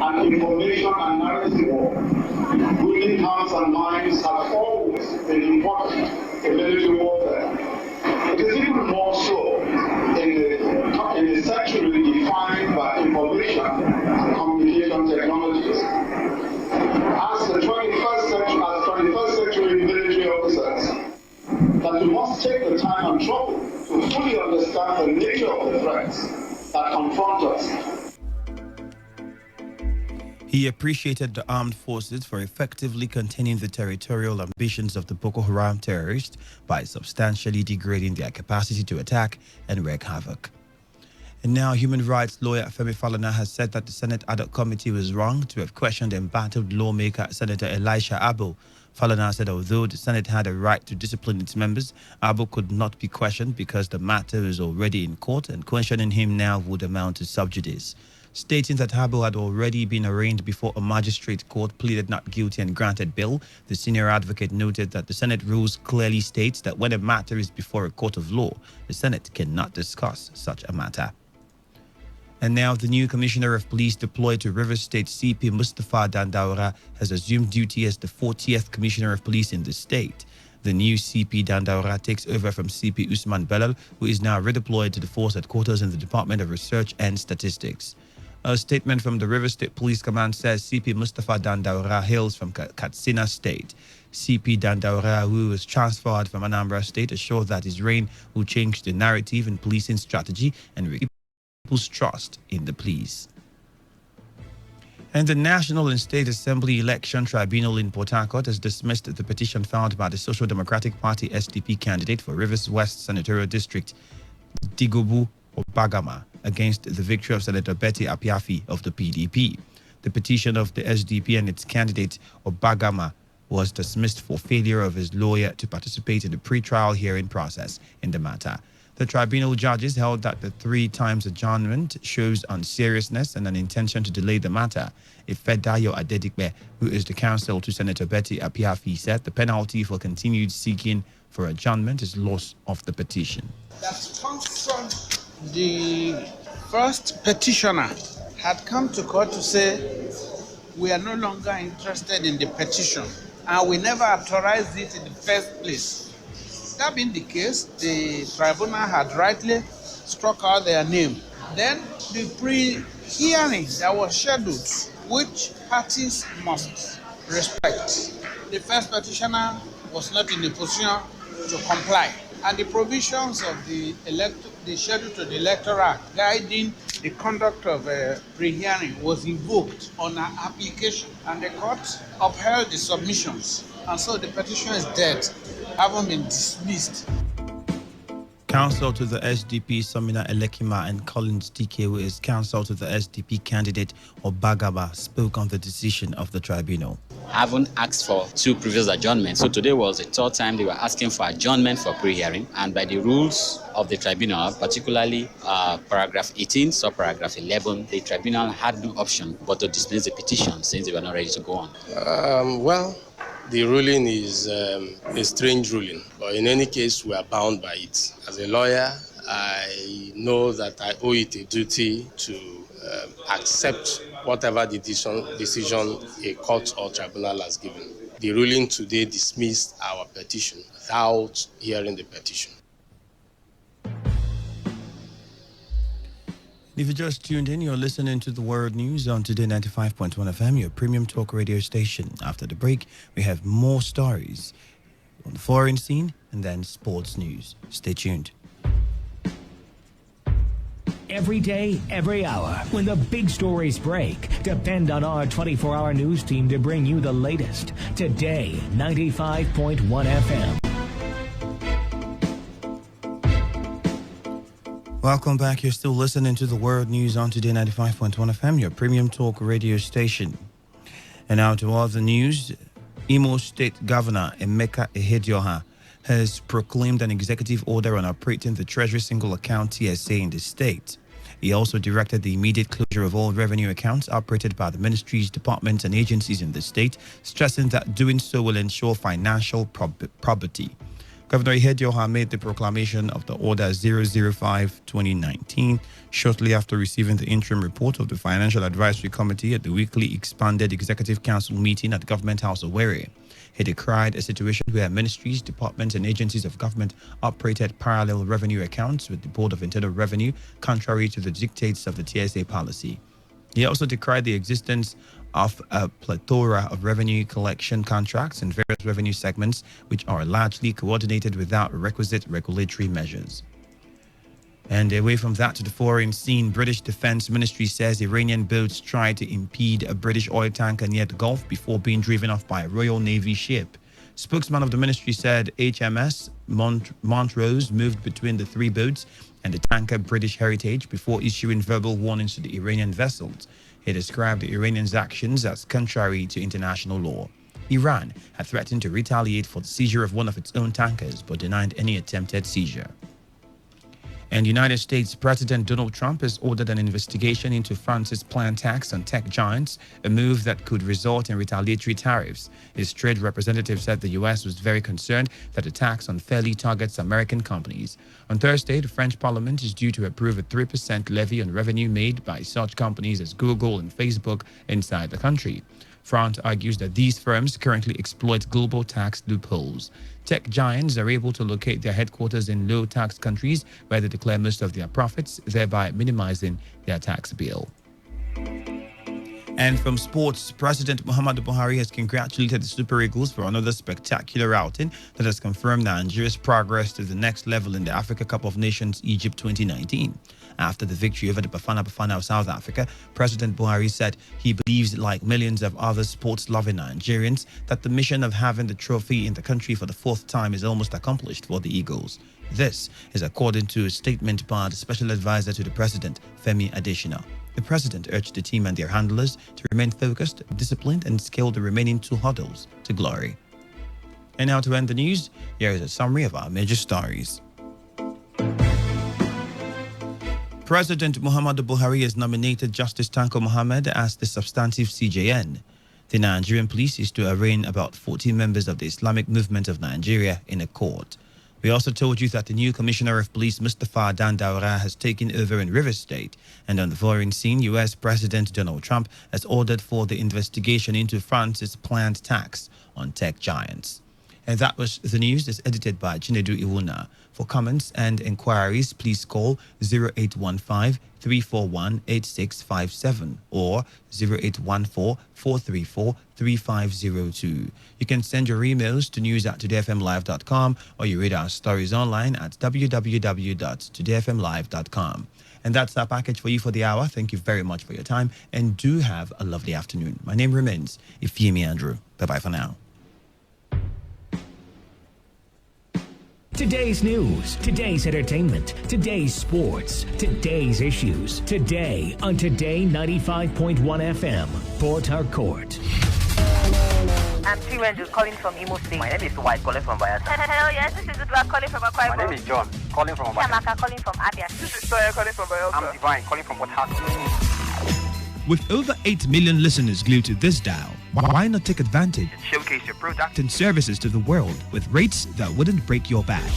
and information and narrative war. Winning hearts and minds has always been important in military warfare. It is even more so in a century defined by information and communication technologies. As 21st century military officers, that we must take the time and trouble to fully understand the nature of the threats that confront us. He appreciated the armed forces for effectively containing the territorial ambitions of the Boko Haram terrorists by substantially degrading their capacity to attack and wreak havoc. And now, human rights lawyer Femi Falana has said that the Senate Ad hoc Committee was wrong to have questioned embattled lawmaker Senator Elisha Abbo. Falana said although the Senate had a right to discipline its members, Abbo could not be questioned because the matter is already in court and questioning him now would amount to sub judice. Stating that Abbo had already been arraigned before a magistrate court, pleaded not guilty and granted bail, the senior advocate noted that the Senate rules clearly states that when a matter is before a court of law, the Senate cannot discuss such a matter. And now the new Commissioner of Police deployed to Rivers State, CP Mustafa Dandaura, has assumed duty as the 40th Commissioner of Police in the state. The new CP Dandaura takes over from CP Usman Belal, who is now redeployed to the force headquarters in the Department of Research and Statistics. A statement from the Rivers State Police Command says CP Mustafa Dandaura hails from Katsina State. CP Dandaura, who was transferred from Anambra State, assured that his reign will change the narrative in policing strategy and people's trust in the police. And the National and State Assembly Election Tribunal in Port Harcourt has dismissed the petition filed by the Social Democratic Party SDP candidate for Rivers West Senatorial District, Digobu Obagama, against the victory of Senator Betty Apiafi of the PDP. The petition of the SDP and its candidate Obagama was dismissed for failure of his lawyer to participate in the pre-trial hearing process in the matter. The tribunal judges held that the 3 times adjournment shows unseriousness and an intention to delay the matter. Ifedayo Adedikbe, who is the counsel to Senator Betty Apiafi, said the penalty for continued seeking for adjournment is loss of the petition. That sponsored the first petitioner had come to court to say we are no longer interested in the petition and we never authorized it in the first place. That being the case, the tribunal had rightly struck out their name. Then the pre-hearing that was scheduled, which parties must respect. The first petitioner was not in the position to comply, and the provisions of the schedule to the Electoral Act guiding the conduct of a pre-hearing was invoked on our application, and the court upheld the submissions, and so the petition is dead, having been dismissed. Counsel to the SDP, Samina Elekima, and Collins TK, who is counsel to the SDP candidate Obagaba, spoke on the decision of the tribunal. I haven't asked for 2 previous adjournments, so today was the 3rd time they were asking for adjournment for pre-hearing, and by the rules of the tribunal, particularly paragraph 18, subparagraph 11, the tribunal had no option but to dismiss the petition since they were not ready to go on. The ruling is a strange ruling, but in any case, we are bound by it. As a lawyer, I know that I owe it a duty to accept whatever the decision a court or tribunal has given. The ruling today dismissed our petition without hearing the petition. If you just tuned in, you're listening to the World News on Today95.1 FM, your premium talk radio station. After the break, we have more stories on the foreign scene and then sports news. Stay tuned. Every day, every hour, when the big stories break, depend on our 24-hour news team to bring you the latest. Today, 95.1 FM. Welcome back. You're still listening to the World News on Today 95.1 FM, your premium talk radio station. And now to all the news. Imo State Governor Emeka Ehedioha has proclaimed an executive order on operating the Treasury Single Account TSA in the state. He also directed the immediate closure of all revenue accounts operated by the ministries, departments, and agencies in the state, stressing that doing so will ensure financial probity. Governor Ihedioha made the proclamation of the Order 005-2019 shortly after receiving the interim report of the Financial Advisory Committee at the weekly expanded Executive Council meeting at Government House Owerri. He decried a situation where ministries, departments, and agencies of government operated parallel revenue accounts with the Board of Internal Revenue, contrary to the dictates of the TSA policy. He also decried the existence of a plethora of revenue collection contracts in various revenue segments, which are largely coordinated without requisite regulatory measures. And away from that to the foreign scene, British Defense Ministry says Iranian boats tried to impede a British oil tanker near the Gulf before being driven off by a Royal Navy ship. Spokesman of the ministry said HMS Montrose moved between the three boats and the tanker British Heritage before issuing verbal warnings to the Iranian vessels. He described the Iranians' actions as contrary to international law. Iran had threatened to retaliate for the seizure of one of its own tankers but denied any attempted seizure. And United States President Donald Trump has ordered an investigation into France's planned tax on tech giants, a move that could result in retaliatory tariffs. His trade representative said the U.S. was very concerned that the tax unfairly targets American companies. On Thursday, the French Parliament is due to approve a 3% levy on revenue made by such companies as Google and Facebook inside the country. France argues that these firms currently exploit global tax loopholes. Tech giants are able to locate their headquarters in low-tax countries where they declare most of their profits, thereby minimizing their tax bill. And from sports, President Muhammadu Buhari has congratulated the Super Eagles for another spectacular outing that has confirmed Nigeria's progress to the next level in the Africa Cup of Nations Egypt 2019. After the victory over the Bafana Bafana of South Africa, President Buhari said he believes, like millions of other sports-loving Nigerians, that the mission of having the trophy in the country for the fourth time is almost accomplished for the Eagles. This is according to a statement by the special advisor to the president, Femi Adesina. The president urged the team and their handlers to remain focused, disciplined, and scale the remaining two hurdles to glory. And now to end the news, here is a summary of our major stories. President Muhammadu Buhari has nominated Justice Tanko Mohammed as the substantive CJN. The Nigerian police is to arraign about 40 members of the Islamic movement of Nigeria in a court. We also told you that the new Commissioner of Police, Mustafa Dandaura, has taken over in Rivers State. And on the foreign scene, U.S. President Donald Trump has ordered for the investigation into France's planned tax on tech giants. And that was the news. It's edited by Chinedu Iwuna. For comments and inquiries, please call 0815-341-8657 or 0814-434-3502. You can send your emails to news@todayfmlive.com or you read our stories online at www.todayfmlive.com. And that's our package for you for the hour. Thank you very much for your time and do have a lovely afternoon. My name remains Ifeemi Andrew. Bye-bye for now. Today's news, today's entertainment, today's sports, today's issues. Today on Today95.1 FM, Port Harcourt. I'm T. Rangers calling from Imo State. My name is White calling from Bayelsa. Hello, yes, this is Udwa calling from Akwa Ibom. My name is John calling from Obasha. Yamaka calling from Abia. This is Toya calling from Bayelsa. I'm Divine calling from Port Harcourt. With over 8 million listeners glued to this dial, why not take advantage Showcase your product and services to the world with rates that wouldn't break your back?